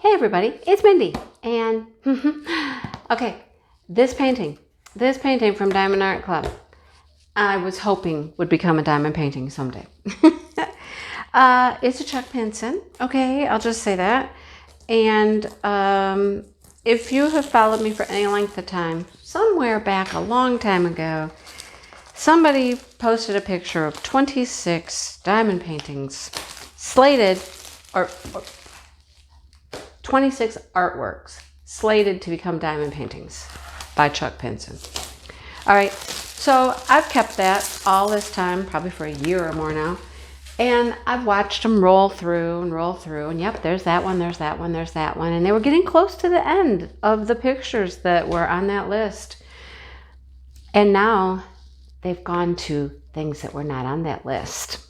Hey everybody, it's Mindy, and okay, this painting from Diamond Art Club, I was hoping would become a diamond painting someday. It's a Chuck Pinson, okay, I'll just say that. And if you have followed me for any length of time, somewhere back a long time ago, somebody posted a picture of 26 diamond paintings slated, or 26 artworks slated to become diamond paintings by Chuck Pinson. All right, so I've kept that all this time, probably for a year or more now, and I've watched them roll through, and yep, there's that one, there's that one, there's that one, and they were getting close to the end of the pictures that were on that list. And now they've gone to things that were not on that list.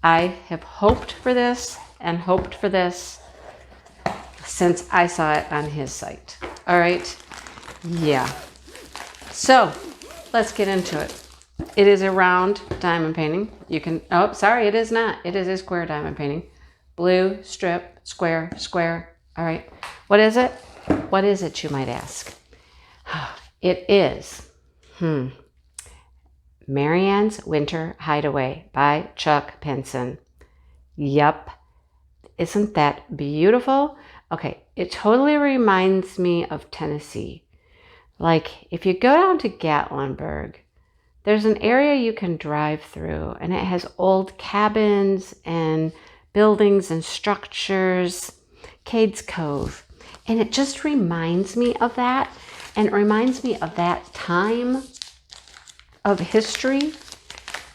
I have hoped for this and hoped for this since I saw it on his site. All right, yeah. So let's get into it. It is a round diamond painting. You can, oh, sorry, it is not. It is a square diamond painting. Blue, strip, square, square. All right, what is it? What is it, you might ask? It is, Marianne's Winter Hideaway by Chuck Pinson. Yup. Isn't that beautiful? Okay, it totally reminds me of Tennessee. Like, if you go down to Gatlinburg, there's an area you can drive through, and it has old cabins and buildings and structures, Cades Cove. And it just reminds me of that, and it reminds me of that time of history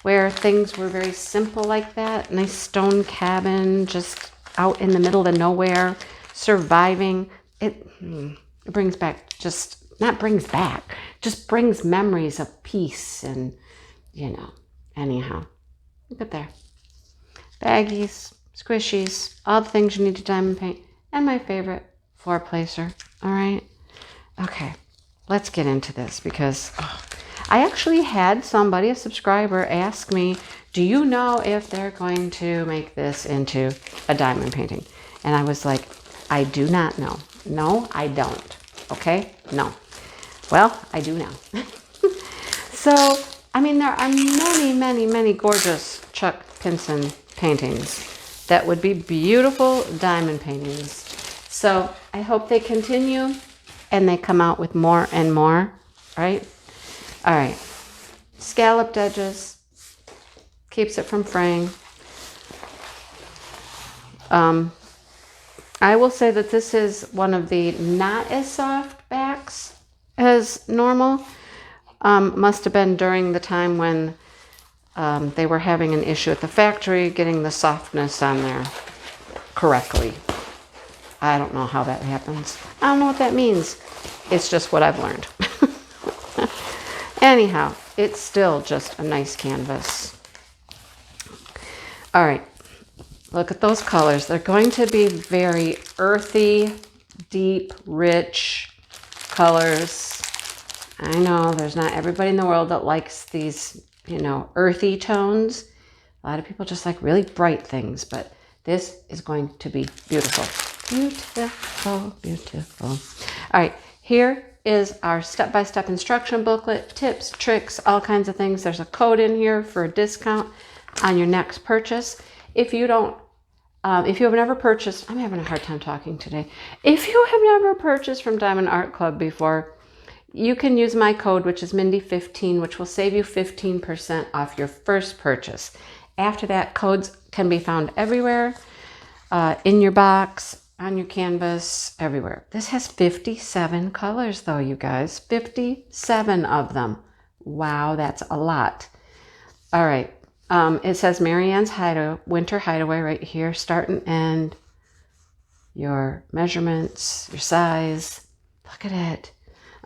where things were very simple like that. Nice stone cabin just out in the middle of nowhere, surviving. It brings back, just brings memories of peace and, anyhow. Look at there. Baggies, squishies, all the things you need to diamond paint, and my favorite, 4-placer. All right? Okay, let's get into this because I actually had somebody, a subscriber, ask me, do you know if they're going to make this into a diamond painting? And I was like, I do not know. No, I don't. Okay? No. Well, I do now. So, I mean, there are many, many, many gorgeous Chuck Pinson paintings that would be beautiful diamond paintings. So I hope they continue and they come out with more and more, right? All right. Scalloped edges. Keeps it from fraying. I will say that this is one of the not as soft backs as normal. Must have been during the time when they were having an issue at the factory getting the softness on there correctly. I don't know how that happens. I don't know what that means. It's just what I've learned. Anyhow, it's still just a nice canvas. All right. Look at those colors. They're going to be very earthy, deep, rich colors. I know there's not everybody in the world that likes these, earthy tones. A lot of people just like really bright things, but this is going to be beautiful. Beautiful, beautiful. All right, here is our step-by-step instruction booklet, tips, tricks, all kinds of things. There's a code in here for a discount on your next purchase. If you have never purchased, I'm having a hard time talking today. If you have never purchased from Diamond Art Club before, you can use my code, which is Mindy15, which will save you 15% off your first purchase. After that, codes can be found everywhere, in your box, on your canvas, everywhere. This has 57 colors though, you guys. 57 of them. Wow, that's a lot. All right. It says Marianne's Winter Hideaway right here, start and end, your measurements, your size. Look at it.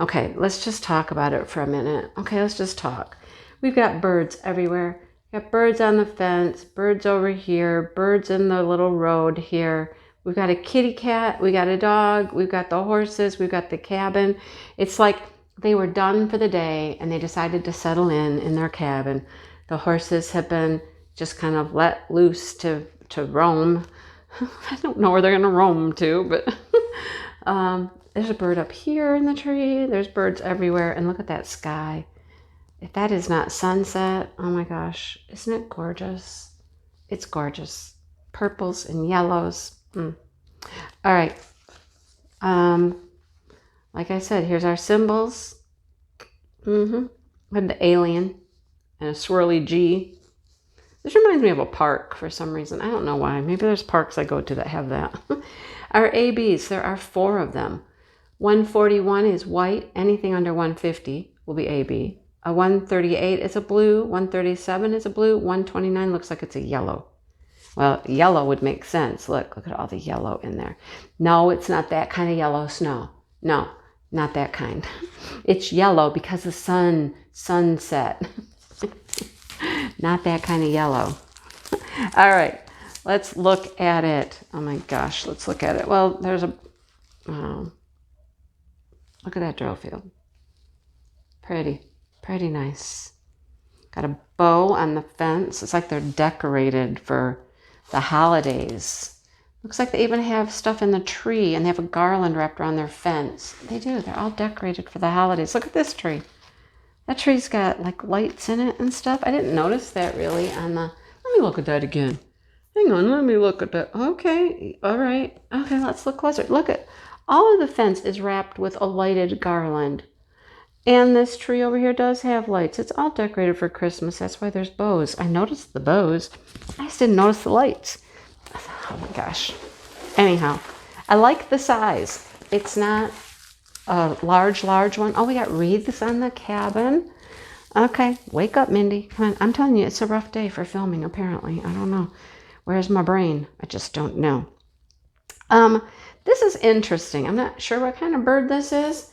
Okay, let's just talk about it for a minute. Okay, let's just talk. We've got birds everywhere. We've got birds on the fence, birds over here, birds in the little road here. We've got a kitty cat, we got a dog, we've got the horses, we've got the cabin. It's like they were done for the day and they decided to settle in their cabin. The horses have been just kind of let loose to roam. I don't know where they're going to roam to, but There's a bird up here in the tree. There's birds everywhere. And look at that sky. If that is not sunset, oh my gosh, isn't it gorgeous? It's gorgeous. Purples and yellows. All right. Like I said, here's our symbols. We have the alien and a swirly G. This reminds me of a park for some reason. I don't know why. Maybe there's parks I go to that have that. Our ABs, there are 4 of them. 141 is white. Anything under 150 will be AB. A 138 is a blue. 137 is a blue. 129 looks like it's a yellow. Well, yellow would make sense. Look at all the yellow in there. No, it's not that kind of yellow snow. No, not that kind. It's yellow because the sunset. Not that kind of yellow. All right, let's look at it. Oh my gosh, let's look at it. Well, there's a, look at that drill field. Pretty nice. Got a bow on the fence. It's like they're decorated for the holidays. Looks like they even have stuff in the tree, and they have a garland wrapped around their fence. They do. They're all decorated for the holidays. Look at this tree. That tree's got like lights in it and stuff. I didn't notice that really on the... Let me look at that again. Hang on, let me look at that. Okay, all right. Okay, let's look closer. Look at... All of the fence is wrapped with a lighted garland. And this tree over here does have lights. It's all decorated for Christmas. That's why there's bows. I noticed the bows. I just didn't notice the lights. Oh my gosh. Anyhow, I like the size. It's not a large one. Oh, we got wreaths on the cabin. Okay, wake up, Mindy. Come on. I'm telling you, it's a rough day for filming, apparently. I don't know. Where's my brain? I just don't know. This is interesting. I'm not sure what kind of bird this is.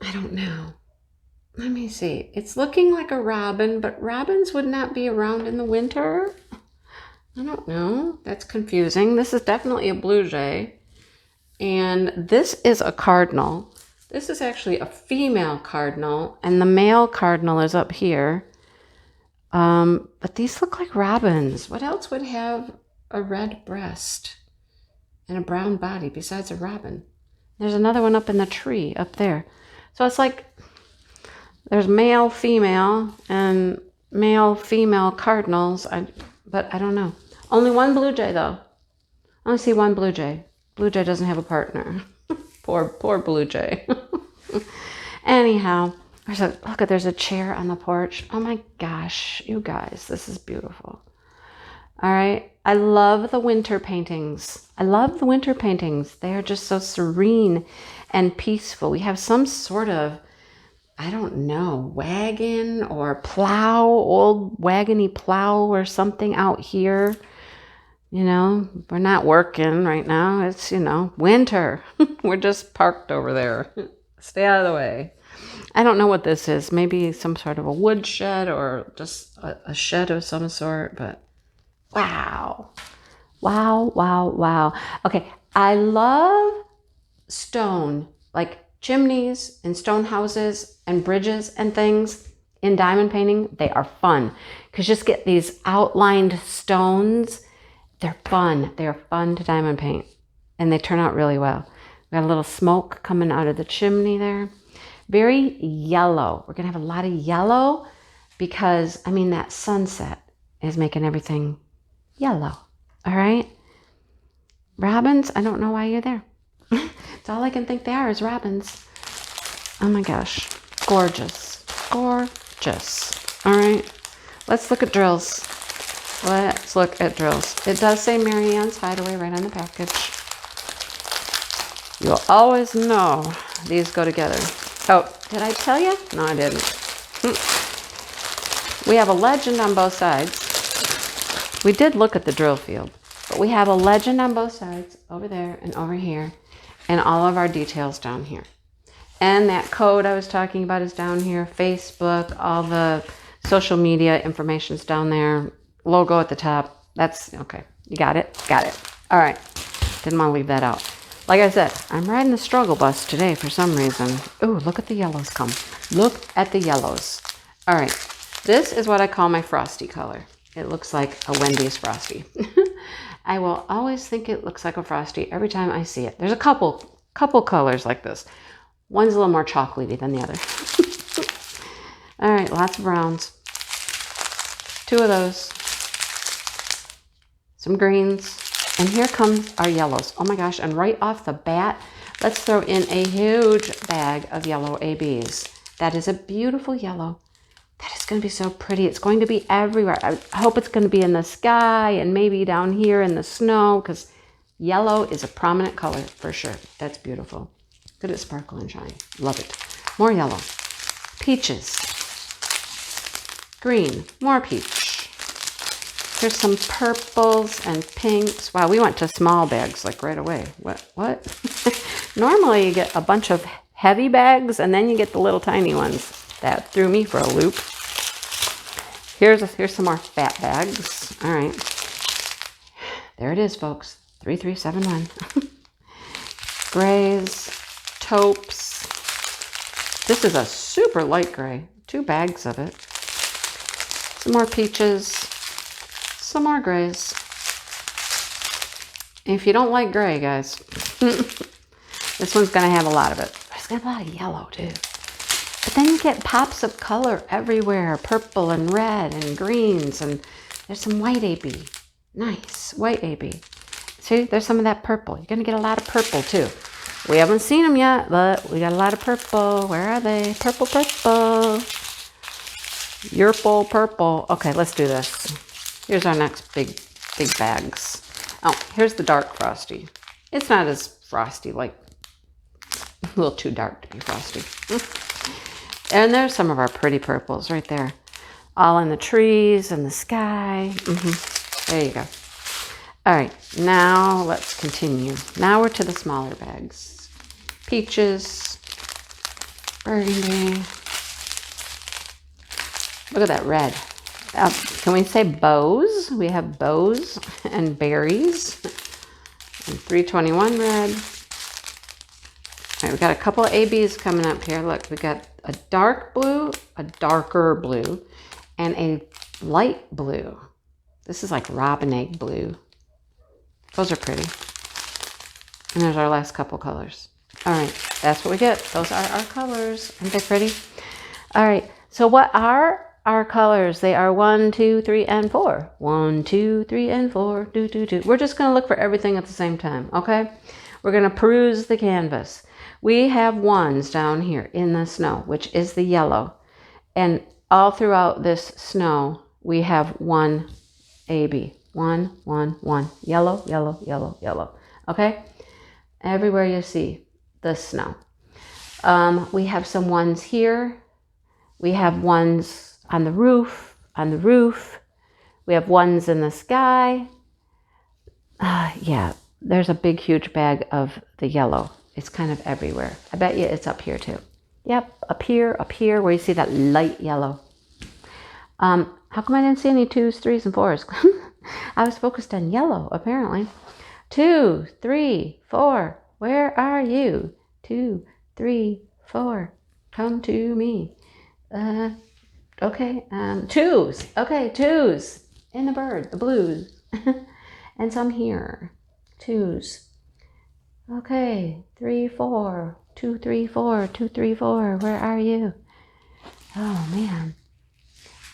I don't know. Let me see. It's looking like a robin, but robins would not be around in the winter. I don't know. That's confusing. This is definitely a blue jay. And this is a cardinal. This is actually a female cardinal, and the male cardinal is up here. But these look like robins. What else would have a red breast and a brown body besides a robin? There's another one up in the tree up there. So it's like there's male, female, and male, female cardinals. But I don't know. Only one blue jay, though. I only see one blue jay. Blue jay doesn't have a partner. Poor blue jay. Anyhow, there's a chair on the porch. Oh my gosh, you guys, this is beautiful. All right. I love the winter paintings. They are just so serene and peaceful. We have some sort of, I don't know, wagon or plow, old wagony plow or something out here. You know, we're not working right now. It's, winter. We're just parked over there. Stay out of the way. I don't know what this is. Maybe some sort of a wood shed or just a shed of some sort, but wow. Wow. Okay, I love stone, like chimneys and stone houses and bridges and things in diamond painting. They are fun because you just get these outlined stones. They're fun. They are fun to diamond paint, and they turn out really well. We got a little smoke coming out of the chimney there. Very yellow. We're going to have a lot of yellow because, that sunset is making everything yellow. All right? Robins, I don't know why you're there. It's all I can think they are is robins. Oh my gosh. Gorgeous. All right. Let's look at drills. It does say Mary Ann's Hideaway right on the package. You'll always know these go together. Oh, did I tell you? No, I didn't. We have a legend on both sides. We did look at the drill field, but we have a legend on both sides, over there and over here, and all of our details down here. And that code I was talking about is down here. Facebook, all the social media information's down there. Logo at the top. That's okay. You got it? Got it. All right. Didn't want to leave that out. Like I said, I'm riding the struggle bus today for some reason. Ooh, look at the yellows come. Look at the yellows. All right. This is what I call my frosty color. It looks like a Wendy's frosty. I will always think it looks like a Frosty every time I see it. There's a couple colors like this. One's a little more chocolatey than the other. All right, lots of browns. 2 of those. Some greens. And here comes our yellows. Oh my gosh, and right off the bat, let's throw in a huge bag of yellow ABs. That is a beautiful yellow. That is going to be so pretty. It's going to be everywhere. I hope it's going to be in the sky and maybe down here in the snow, because yellow is a prominent color for sure. That's beautiful. Good at sparkle and shine. Love it. More yellow. Peaches. Green. More peach. Here's some purples and pinks. Wow, we went to small bags like right away. What? Normally you get a bunch of heavy bags and then you get the little tiny ones. That threw me for a loop. Here's some more fat bags. All right. There it is, folks. 3371. Grays, taupes. This is a super light gray. 2 bags of it. Some more peaches. Some more grays. If you don't like gray, guys, this one's going to have a lot of it. But it's going to have a lot of yellow, too. But then you get pops of color everywhere. Purple and red and greens. And there's some white AB. Nice. White AB. See, there's some of that purple. You're going to get a lot of purple, too. We haven't seen them yet, but we got a lot of purple. Where are they? Purple, purple. Yurple, purple. Okay, let's do this. Here's our next big bags. Oh, here's the dark Frosty. It's not as frosty, like a little too dark to be frosty. And there's some of our pretty purples right there. All in the trees and the sky. There you go. All right, now let's continue. Now we're to the smaller bags. Peaches, burgundy. Look at that red. Can we say bows? We have bows and berries. And 321 red. All right, we got a couple of ABs coming up here. Look, we got a dark blue, a darker blue, and a light blue. This is like robin egg blue. Those are pretty. And there's our last couple colors. All right, that's what we get. Those are our colors. Aren't they pretty? All right, so what are our colors? They are 1, 2, 3, and 4. 1, 2, 3, and 4. Do, do, do. We're just going to look for everything at the same time, okay? We're going to peruse the canvas. We have ones down here in the snow, which is the yellow. And all throughout this snow, we have 1 AB. 1, 1, 1. Yellow, yellow, yellow, yellow. Okay? Everywhere you see the snow. We have some ones here. We have ones on the roof, We have ones in the sky. Yeah, there's a big, huge bag of the yellow. It's kind of everywhere. I bet you it's up here too. Yep, up here, where you see that light yellow. How come I didn't see any 2s, 3s, and 4s? I was focused on yellow, apparently. 2, 3, 4. Where are you? 2, 3, 4. Come to me. Okay, 2s. Okay, 2s. In the bird, the blues. And some here. 2s. Okay, 3, 4. 2, 3, 4. 2, 3, 4. Where are you? Oh, man.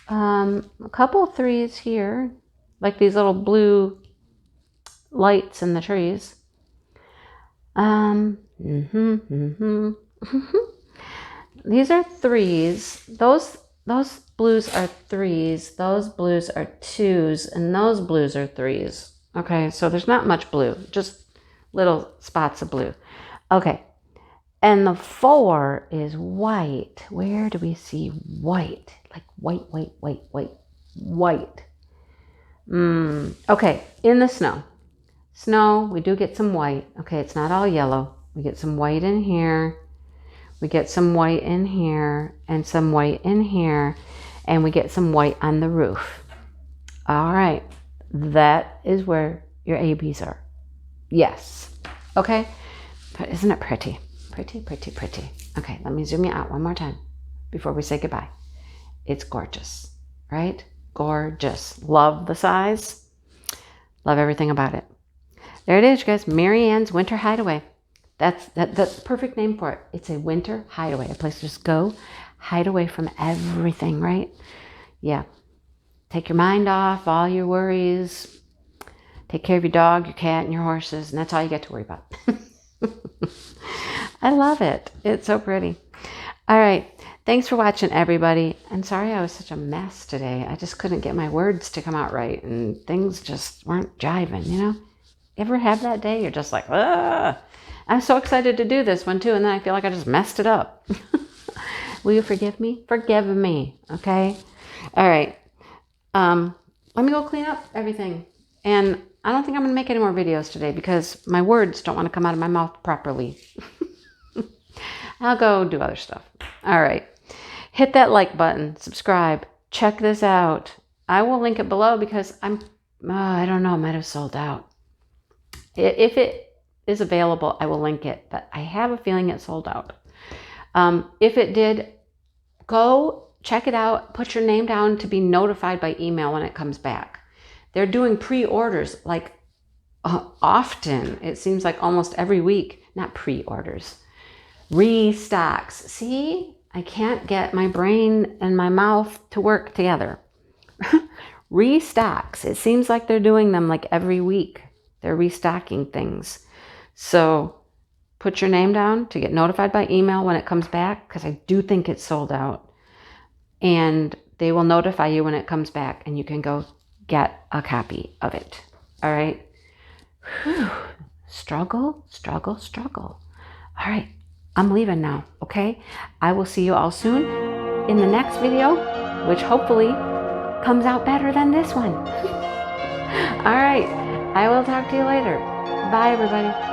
A couple 3s here. Like these little blue lights in the trees. These are 3s. Those blues are 3s. Those blues are 2s. And those blues are 3s. Okay, so there's not much blue. Just little spots of blue. Okay, and the 4 is white. Where do we see white? Like white. Okay, in the snow. Snow, we do get some white. Okay, it's not all yellow. We get some white in here. We get some white in here and some white in here. And we get some white on the roof. All right, that is where your ABs are. Yes. Okay, but isn't it pretty? Pretty. Okay, let me zoom you out one more time before we say goodbye. It's gorgeous, right? Gorgeous. Love the size. Love everything about it. There it is, you guys. Mary Ann's Winter Hideaway. That's the perfect name for it. It's a winter hideaway, a place to just go hide away from everything, right? Yeah. Take your mind off all your worries. Take care of your dog, your cat, and your horses, and that's all you get to worry about. I love it. It's so pretty. All right. Thanks for watching, everybody. I'm sorry I was such a mess today. I just couldn't get my words to come out right, and things just weren't jiving, you know? Ever have that day? You're just like, ah. I'm so excited to do this one, too, and then I feel like I just messed it up. Will you forgive me? Forgive me, okay? All right. Let me go clean up everything. And I don't think I'm going to make any more videos today because my words don't want to come out of my mouth properly. I'll go do other stuff. All right. Hit that like button. Subscribe. Check this out. I will link it below because I don't know, it might have sold out. If it is available, I will link it, but I have a feeling it sold out. If it did, go check it out. Put your name down to be notified by email when it comes back. They're doing pre-orders like often. It seems like almost every week. Not pre-orders. Restocks. See, I can't get my brain and my mouth to work together. Restocks. It seems like they're doing them like every week. They're restocking things. So put your name down to get notified by email when it comes back, because I do think it's sold out. And they will notify you when it comes back, and you can go get a copy of it. All right. Whew. Struggle, struggle, struggle. All right. I'm leaving now, okay? I will see you all soon in the next video, which hopefully comes out better than this one. All right. I will talk to you later. Bye, everybody.